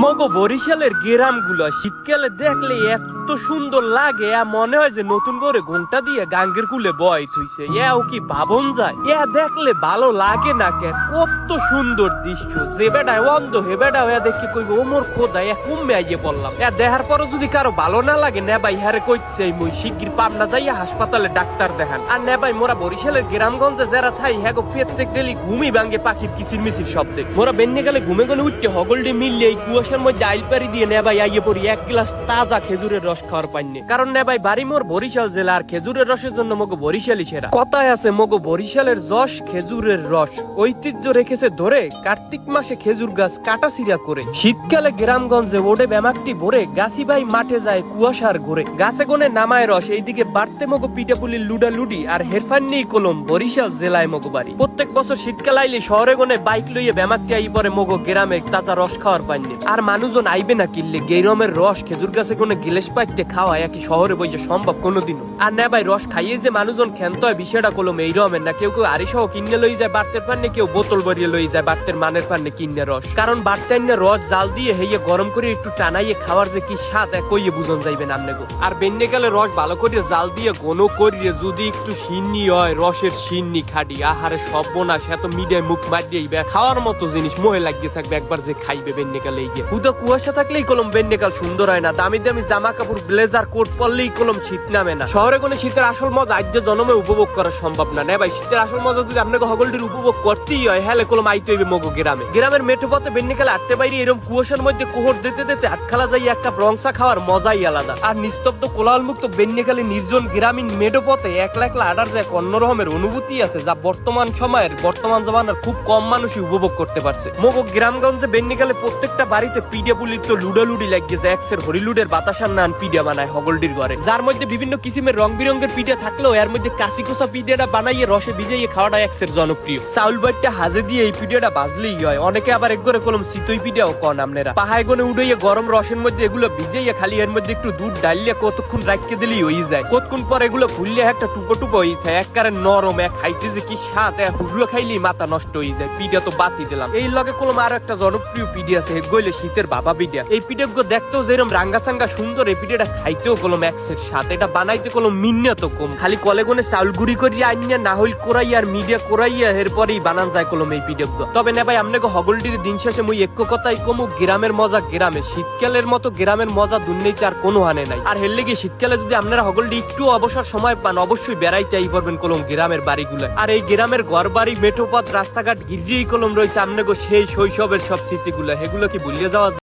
মগো বরিশালের গ্রামগুলো শীতকালে দেখলে এত সুন্দর লাগে, মনে হয় যে নতুন করে ঘন্টা দিয়ে গাঙ্গের কুলে বয় থইছে। এও কি ভাবন যায়? দেখলে ভালো লাগে না কে? কত সুন্দর দৃশ্য, যে বেটায় অন্ধ হে বেটা দেখে কইব ওমর খোদা কমে আইয়ে বললাম। দেখার পরও যদি কারো ভালো না লাগে, নে ভাই হারে কইছে মুই শিগগির পাবনা যাইয়া হাসপাতালে ডাক্তার দেখান। আর নে ভাই মোরা বরিশালের গ্রামগঞ্জে যারা থাই হ্যাগো প্রত্যেক ডেলি ঘুমি ভাঙ্গে পাখির কিচির মিচির শব্দে। মোরা বেন্নে গেলে ঘুমে গনে উঠতে হগলডি মিললে এই কুয়াশার মধ্যে আইল পারি দিয়ে নে ভাই আইয়ে পড়ি এক গ্লাস তাজা খেজুরের রস খাওয়ার পাইনি। কারণ নে ভাই বাড়ি মোর বরিশাল জেলা, আর খেজুরের রসের জন্য মগো বরিশালই সেরা। কথায় আছে মগো বরিশালের যশ খেজুরের রস, ঐতিহ্য রেখেছে ধরে কার্তিক মাসে খেজুর গাছ কাটা ছিড়া করে। শীতকালে গ্রামগঞ্জে ওডে ব্যামাকটি ভরে গাছি ভাই মাঠে যায় কুয়াশার ঘরে। গাছে গনে নামায় রস, এইদিকে বাড়তে মগো পিঠাপুলির লুডা লুডি, আর হেরফান নেই কলম বরিশাল জেলায় মগো বাড়ি। প্রত্যেক বছর শীতকাল আইলে শহরে গনে বাইক লইয়ে ব্যামাকটি আই পরে মগো গ্রামে তাজা রস খাওয়ার পাইনি। আর মানুষজন আইবে না কিনলে গেরমের রস খেজুর গাছে কোনো গিলেস পাইতে খাওয়া একই শহরে বইছে সম্ভব কোনোদিনও। আর না ভাই রস খাইয়ে যে মানুষজন খেন্ত হয় বিষয়টা কলম এই রমের না। কেউ কেউ আড়ি সহ কিনে লই যায় বাড়তের পান্নে, কেউ বোতল ভরিয়ে লই যায় বাড়তের মানের পান্নে কিনে রস। কারণ বাড়তে রস জাল দিয়ে হেয়ে গরম করে একটু টানাইয়ে খাওয়ার যে কি স্বাদ কইয়ে বুঝন যাইবে নামনে গো। আর বেন্নে গেলে রস ভালো করে জাল দিয়ে ঘন করিয়ে যদি একটু সিন্নি হয়, রসের সিন্নি খাটি আহারে সব বোনা সে তো মিডিয়ায় মুখ মারিয়েই খাওয়ার মতো জিনিস মোহে লাগিয়ে থাকবে একবার যে খাইবে বেন্নে গেলে গিয়ে। হুদা কুয়াশা থাকলেই কলম বেন্নে কাল সুন্দর হয় না, দামি দামি জামা কাপড় ব্লেজার কোট পরলেই কলম শীত নামে না। শহরে কোনো শীতের আসল মজা আদ্য জন্মে উপভোগ করা সম্ভব না। ভাই শীতের আসল মজা যদি আপনাকে হগলটির উপভোগ করতেই হয় হ্যালে কলম আইতে হইবে মগো গ্রামে। গ্রামের মেঠো পথে বেন্নে কালে আটতে বাইরে এরকম কুয়াশার মধ্যে কোহর দিতে দিতে আটখালা যাই এক কাপ রংসা খাওয়ার মজাই আলাদা। আর নিস্তব্ধ কোলাহল মুক্ত বেন্নে কালে নির্জন গ্রামীণ মেঠো পথে একলা একলা আডার যায় অন্য রকমের অনুভূতি আছে, যা বর্তমান সময়ের বর্তমান জমানার খুব কম মানুষই উপভোগ করতে পারছে। মগো গ্রামগঞ্জে বেন্নে কালে প্রত্যেকটা বাড়িতে পিডিয়া পুলির তো লুডালুডি লাগিয়ে যায়, একসের হরিলুডের বাতাসার নান পিডিয়া বানায় হগলডির ঘরে, যার মধ্যে বিভিন্ন কিসিমের রং বিরঙ্গের পিডিয়া থাকলেও এর মধ্যে কাশি কোষা পিডিয়াটা বানাইয়ে রসে ভিজাইয়ে খাওয়াটা একসের জনপ্রিয়। চাউল বাটটা হাজে দিয়ে এই পিডিয়াটা বাজলেই হয়। অনেকে আবার এক করে কলম শীতই পিডিয়াও কন আমনেরা। পাহাড় গনে উড়াইয়ে গরম রসের মধ্যে এগুলো ভিজাইয়া খালি এর মধ্যে একটু দুধ ডালিয়া কতক্ষণ রাখিয়ে দিলেই হয়ে যায়। কতক্ষণ পর এগুলো ফুললে একটা টুপো টুপো হয়ে যায়, একবারে নরম, এক খাইতে যে কি স্বাদ, হুড়ুয়া খাইলেই মাথা নষ্ট হয়ে যায়। পিডিয়া তো বাতি দিলাম। এই লগে কলম আরো একটা জনপ্রিয় পিডিয়া আছে, গইলে শীতের বাবা পিডিয়া। এই পিডিয়াগুলো দেখতেও যেরকম রাঙ্গা সাঙ্গা সুন্দর, এই পিডিয়াটা খাইতেও কলম একসের স্বাদ। এটা বানাইতে কলম মিন্না তো কম, খালি কলে গনে চাউল গুড়ি করিয়া আইনিয়া না হইল কোরাইয়া আর মিডিয়া কোরাইয়া এরপরেই বানান যায় কলম এই পিডিয়াগুলো। তবে না ভাই আপনাকে হগলটির দিন শেষে মুই এক কথাই কমু, গ্রামের মজা গ্রামে। শীতকালের মতো গ্রামের মজা দুর্নীতি আর কোনো হানে নাই। আর হেললে গিয়ে শীতকালে যদি আপনারা হগলটি একটু অবসর সময় পান, অবশ্যই বেড়াইতে আই পারবেন কলম গ্রামের বাড়িগুলো। আর এই গ্রামের ঘর বাড়ি মেঠোপথ রাস্তাঘাট গিরিয়েই কলম রয়েছে আপনাকে সেই শৈশবের সব স্মৃতিগুলো, এগুলো কি ভুলিয়ে যাওয়া